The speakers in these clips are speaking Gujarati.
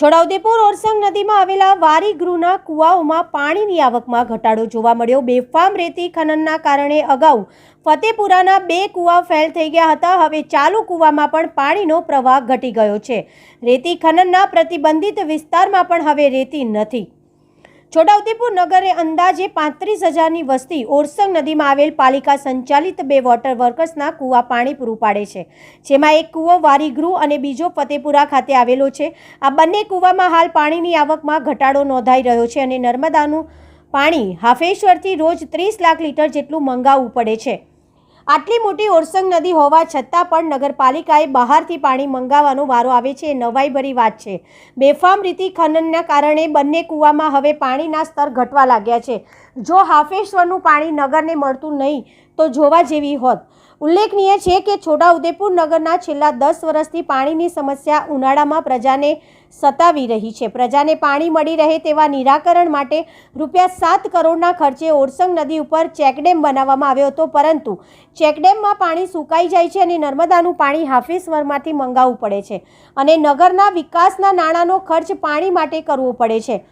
છોટાઉદેપુર ઓરસંગ નદીમાં આવેલા વારીગૃહના કુવાઓમાં પાણીની આવકમાં ઘટાડો જોવા મળ્યો। બેફામ રેતી ખનનના કારણે અગાઉ ફતેપુરાના 2 કુવા ફેલ થઈ ગયા હતા। હવે ચાલુ કુવામાં પણ પાણીનો પ્રવાહ ઘટી ગયો છે। રેતી ખનનના પ્રતિબંધિત વિસ્તારમાં પણ હવે રેતી નથી। છોટાઉદેપુર નગરે અંદાજે 35,000ની વસ્તી ઓરસંગ નદીમાં આવેલ પાલિકા સંચાલિત 2 વોટર વર્કર્સના કુવા પાણી પૂરું પાડે છે, જેમાં એક કુવો વારીગૃહ અને બીજો ફતેપુરા ખાતે આવેલો છે। આ બંને કુવામાં હાલ પાણીની આવકમાં ઘટાડો નોંધાઈ રહ્યો છે અને નર્મદાનું પાણી હાફેશ્વરથી રોજ 30 લાખ લીટર જેટલું મંગાવવું પડે છે। આટલી મોટી ઓરસંગ નદી હોવા છતાં પણ નગરપાલિકાએ બહારથી પાણી મંગાવવાનો વારો આવે છે, એ નવાઈભરી વાત છે। બેફામ રેતી ખનનના કારણે બંને કૂવામાં હવે પાણીના સ્તર ઘટવા લાગ્યા છે। જો હાફેશ્વરનું પાણી નગરને મળતું નહીં તો જોવા જેવી હોત। ઉલ્લેખનીય છે કે છોટાઉદેપુર નગરના છેલ્લા 10 વર્ષથી પાણીની સમસ્યા ઉનાળામાં પ્રજાને સતાવી રહી છે। પ્રજાને પાણી મળી રહે તેવા નિરાકરણ માટે ₹7 કરોડના ખર્ચે ઓરસંગ નદી ઉપર ચેકડેમ બનાવવામાં આવ્યો હતો, પરંતુ ચેકડેમમાં પાણી સુકાઈ જાય છે અને નર્મદાનું પાણી હાફેશ્વરમાંથી મંગાવવું પડે છે અને નગરના વિકાસના નાણાંનો ખર્ચ પાણી માટે કરવો પડે છે,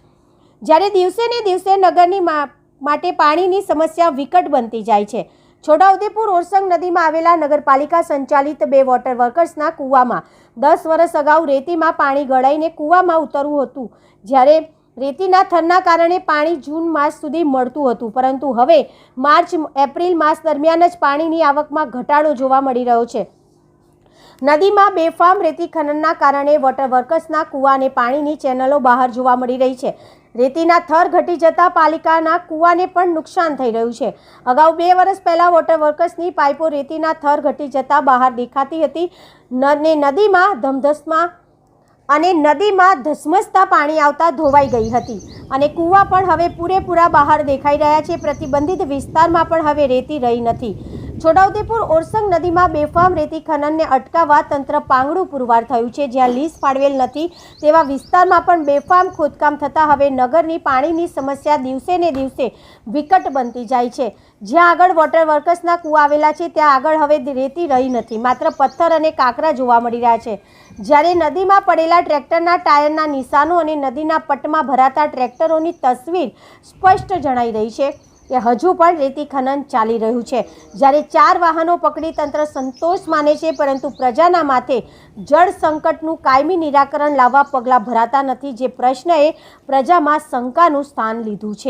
જ્યારે દિવસે ને દિવસે નગરની માટે પાણીની સમસ્યા વિકટ બનતી જાય છે। છોટાઉદેપુર ઓરસંગ નદીમાં આવેલા નગરપાલિકા સંચાલિત 2 વોટર વર્કર્સના કૂવામાં 10 વર્ષ અગાઉ રેતીમાં પાણી ગળાઈને કૂવામાં ઉતરવું હતું, જ્યારે રેતીના થરના કારણે પાણી જૂન માસ સુધી મળતું હતું, પરંતુ હવે માર્ચ-એપ્રિલ માસ દરમિયાન જ પાણીની આવકમાં ઘટાડો જોવા મળી રહ્યો છે। નદીમાં બેફામ રેતી ખનનના કારણે વોટર વર્કર્સના કૂવા અને પાણીની ચેનલો બહાર જોવા મળી રહી છે। રેતીના થર ઘટી જતાં પાલિકાના કૂવાને પણ નુકસાન થઈ રહ્યું છે। અગાઉ 2 વર્ષ પહેલાં વોટર વર્કર્સની પાઇપો રેતીના થર ઘટી જતાં બહાર દેખાતી હતી અને નદીમાં ધસમસતા પાણી આવતા ધોવાઈ ગઈ હતી અને કૂવા પણ હવે પૂરેપૂરા બહાર દેખાઈ રહ્યા છે। પ્રતિબંધિત વિસ્તારમાં પણ હવે રેતી રહી નથી। છોટાઉદેપુર ઓરસંગ નદીમાં બેફામ રેતી ખનનને અટકાવવા તંત્ર પાંગળું પુરવાર થયું છે। જ્યાં લીઝ ફાળવેલ નથી તેવા વિસ્તારમાં પણ બેફામ ખોદકામ થતાં હવે નગરની પાણીની સમસ્યા દિવસે ને દિવસે વિકટ બનતી જાય છે। જ્યાં આગળ વોટર વર્કર્સના કૂવા આવેલા છે ત્યાં આગળ હવે રેતી રહી નથી, માત્ર પથ્થર અને કાંકરા જોવા મળી રહ્યા છે, જ્યારે નદીમાં પડેલા ટ્રેક્ટરના ટાયરના નિશાનો અને નદીના પટમાં ભરાતા ટ્રેક્ટરોની તસવીર સ્પષ્ટ જણાઈ રહી છે કે હજુ પણ રેતી ખનન ચાલી રહ્યું છે। જ્યારે 4 વાહનો પકડી તંત્ર સંતોષ માને છે, પરંતુ પ્રજાના માથે જળ સંકટનું કાયમી નિરાકરણ લાવવા પગલાં ભરાતા નથી, જે પ્રશ્નએ પ્રજામાં શંકાનું સ્થાન લીધું છે।